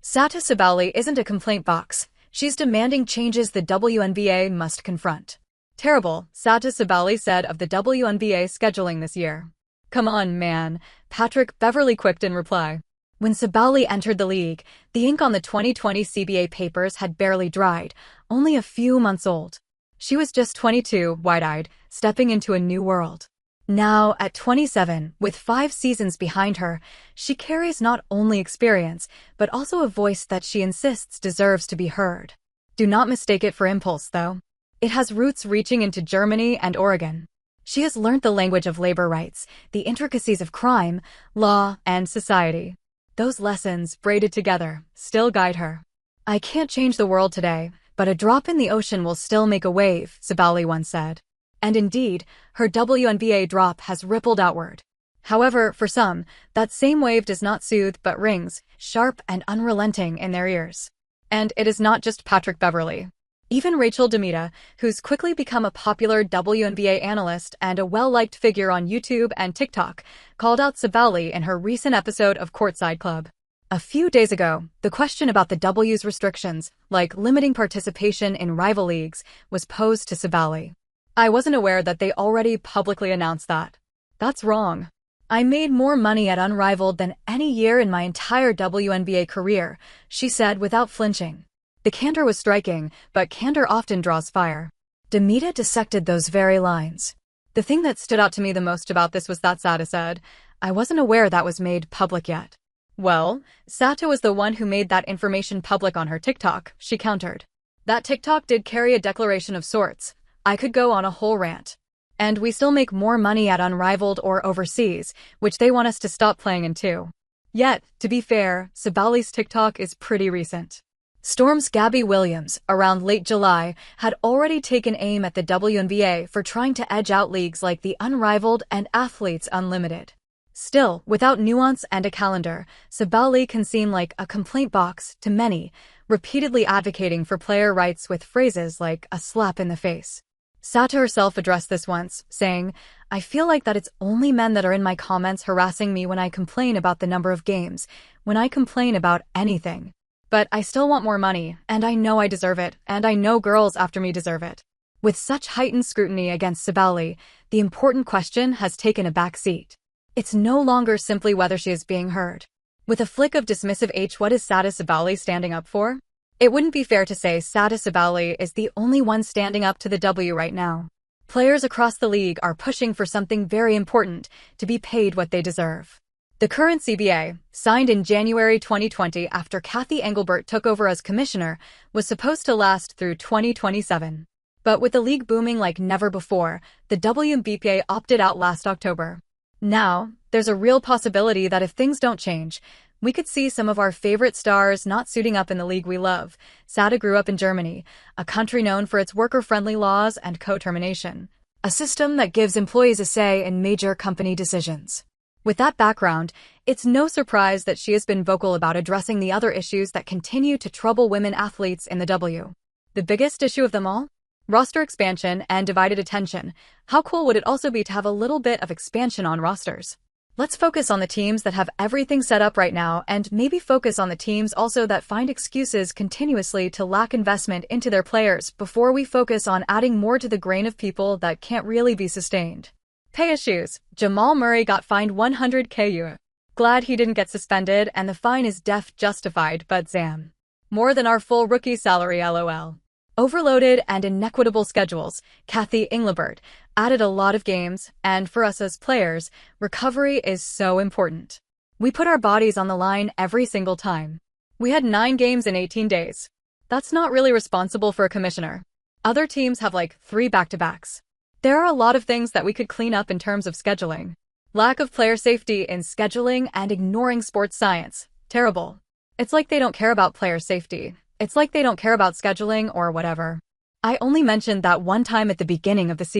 Satou Sabally isn't a complaint box. She's demanding changes the WNBA must confront. Terrible, Satou Sabally said of the WNBA scheduling this year. Come on, man, Patrick Beverley quipped in reply. When Sabally entered the league, the ink on the 2020 CBA papers had barely dried, only a few months old. She was just 22, wide-eyed, stepping into a new world. Now, at 27, with 5 seasons behind her, she carries not only experience, but also a voice that she insists deserves to be heard. Do not mistake it for impulse, though. It has roots reaching into Germany and Oregon. She has learned the language of labor rights, the intricacies of crime, law, and society. Those lessons, braided together, still guide her. I can't change the world today, but a drop in the ocean will still make a wave, Sabally once said. And indeed, her WNBA drop has rippled outward. However, for some, that same wave does not soothe but rings, sharp and unrelenting in their ears. And it is not just Patrick Beverley. Even Rachel Demita, who's quickly become a popular WNBA analyst and a well-liked figure on YouTube and TikTok, called out Sabally in her recent episode of Courtside Club. A few days ago, the question about the W's restrictions, like limiting participation in rival leagues, was posed to Sabally. I wasn't aware that they already publicly announced that. That's wrong. I made more money at Unrivaled than any year in my entire WNBA career, she said without flinching. The candor was striking, but candor often draws fire. Demita dissected those very lines. The thing that stood out to me the most about this was that Satou said, I wasn't aware that was made public yet. Well, Satou was the one who made that information public on her TikTok, she countered. That TikTok did carry a declaration of sorts. I could go on a whole rant. And we still make more money at Unrivaled or overseas, which they want us to stop playing in too. Yet, to be fair, Sabally's TikTok is pretty recent. Storm's Gabby Williams, around late July, had already taken aim at the WNBA for trying to edge out leagues like the Unrivaled and Athletes Unlimited. Still, without nuance and a calendar, Sabally can seem like a complaint box to many, repeatedly advocating for player rights with phrases like a slap in the face. Satou herself addressed this once, saying, I feel like that it's only men that are in my comments harassing me when I complain about the number of games, when I complain about anything. But I still want more money, and I know I deserve it, and I know girls after me deserve it. With such heightened scrutiny against Sabally, the important question has taken a back seat. It's no longer simply whether she is being heard. With a flick of dismissive H, what is Satou Sabally standing up for? It wouldn't be fair to say Satou Sabally is the only one standing up to the W right now. Players across the league are pushing for something very important, to be paid what they deserve. The current CBA, signed in January 2020 after Cathy Engelbert took over as commissioner, was supposed to last through 2027. But with the league booming like never before, the WNBA opted out last October. Now, there's a real possibility that if things don't change, we could see some of our favorite stars not suiting up in the league we love. Satou grew up in Germany, a country known for its worker-friendly laws and co-termination, a system that gives employees a say in major company decisions. With that background, it's no surprise that she has been vocal about addressing the other issues that continue to trouble women athletes in the W. The biggest issue of them all? Roster expansion and divided attention. How cool would it also be to have a little bit of expansion on rosters? Let's focus on the teams that have everything set up right now and maybe focus on the teams also that find excuses continuously to lack investment into their players before we focus on adding more to the grain of people that can't really be sustained. Pay issues. Jamal Murray got fined $100,000. Glad he didn't get suspended and the fine is justified, but zam. More than our full rookie salary, lol. Overloaded and inequitable schedules. Cathy Engelbert added a lot of games, and for us as players, recovery is so important. We put our bodies on the line every single time. We had 9 games in 18 days. That's not really responsible for a commissioner. Other teams have like 3 back-to-backs. There are a lot of things that we could clean up in terms of scheduling. Lack of player safety in scheduling and ignoring sports science. Terrible. It's like they don't care about player safety. It's like they don't care about scheduling or whatever. I only mentioned that one time at the beginning of the season.